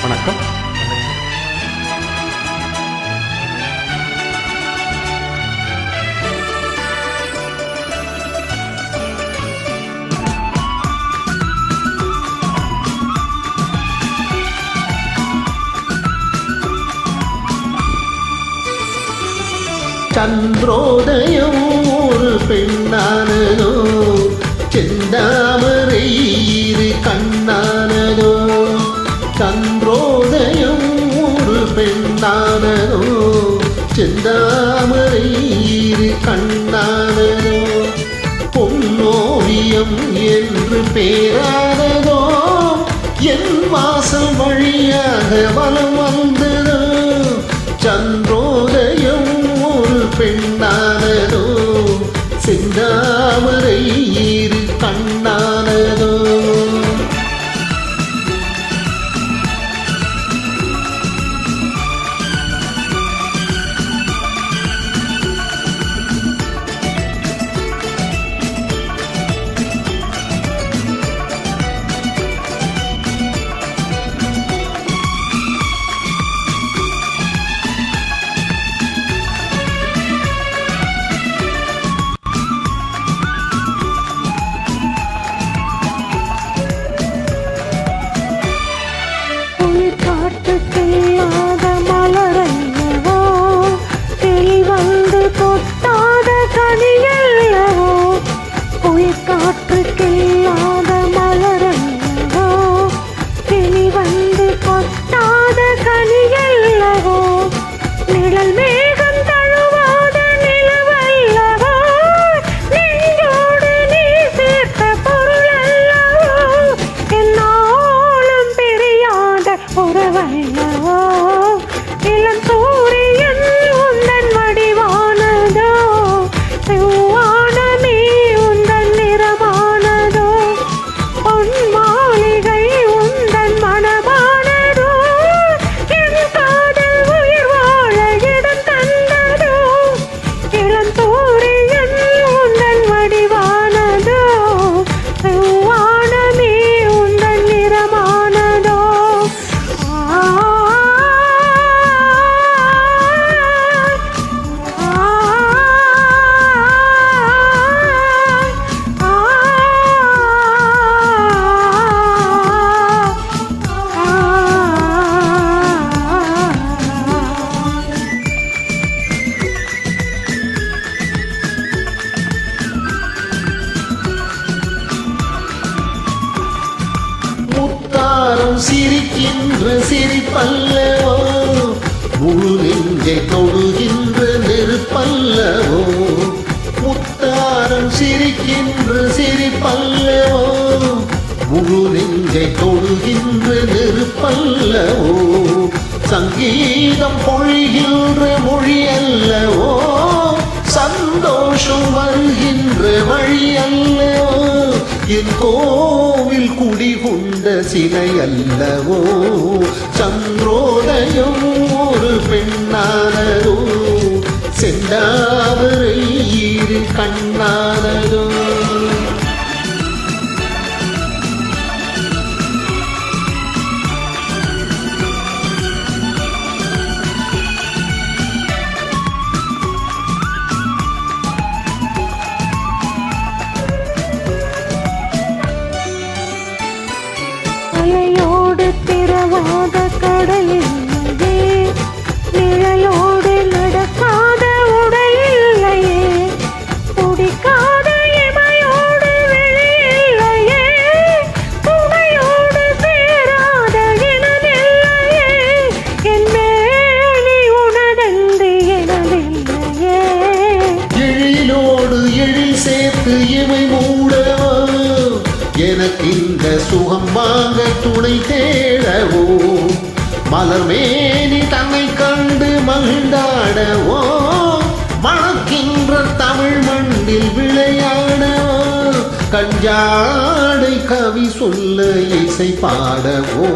வணக்கம். சந்திரோதயம் ஒரு பெண்ணானதோ, செந்தாமரை இரு கண்ணானதோ. சந்திரோதயம் ஒரு பெண்ணானதோ, செந்தாமரை இரு கண்ணானதோ. பொன்னோவியம் என்று பேரானதோ, என் வாசல் வழியாக வலம் வந்ததோ. சந்திரோதயம் ஒரு பெண்ணானதோ, செந்தாமரை இரு கண்ணானதோ. சிரிக்கின்ற சிரிப்பல்லவோ, முழு நெஞ்சை தொடுகின்ற நெருப்பல்லவோ. முத்தாரம் சிரிக்கின்ற சிரிப்பல்லவோ, முழு நெஞ்சை தொடுகின்ற நெருப்பல்லவோ. சங்கீதம் பொழிகின்ற மொழி அல்லவோ, சந்தோஷம் வருகின்ற வழி அல்லவோ. என் கோவில் குடிகொண்ட சிலை அல்லவோ. சந்திரோதயம் ஒரு பெண்ணானதோ, செந்தாமரை இரு கண்ணானதோ. அலையோடு திரவாத கடலில்லையே, நிழலோடு நடக்காத உடையில்லையே, துடிக்காத இமையோடு வெளியில்லையே, துணையோடு சேராத இனமில்லையே, என் மேலி உனதென்று எனதில்லையே. எழிலோடு எழில் சேர்த்து இமை மூடவோ, எனக்கு இந்த சுகம் வாங்க துணை தேடவோ. மலர்மேனி தன்னை கண்டு மகிழ்ந்தாடவோ, மணக்கின்ற தமிழ் மண்ணில் விளையாடவோ. கஞ்சாடை கவி சொல்ல இசை பாடவோ.